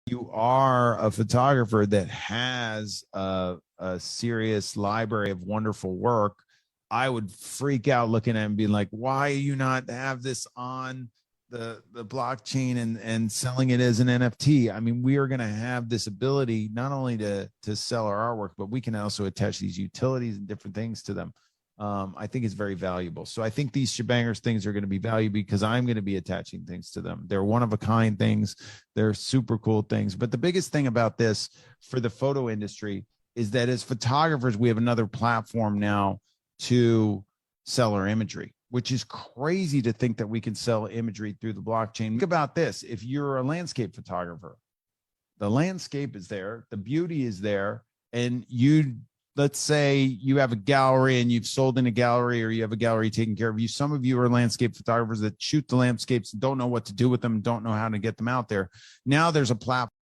you are a photographer that has a serious library of wonderful work, I would freak out looking at it and being like, why are you not have this on the blockchain and selling it as an NFT? I mean, we are going to have this ability not only to sell our artwork, but we can also attach these utilities and different things to them. I think it's very valuable. So I think these shebangers things are going to be valuable because I'm going to be attaching things to them. They're one of a kind things. They're super cool things. But the biggest thing about this for the photo industry is that as photographers, we have another platform now to sell our imagery, which is crazy to think that we can sell imagery through the blockchain. Think about this. If you're a landscape photographer, the landscape is there, the beauty is there, and you, let's say you have a gallery and you've sold in a gallery, or you have a gallery taking care of you. Some of you are landscape photographers that shoot the landscapes and don't know what to do with them, don't know how to get them out there. Now there's a platform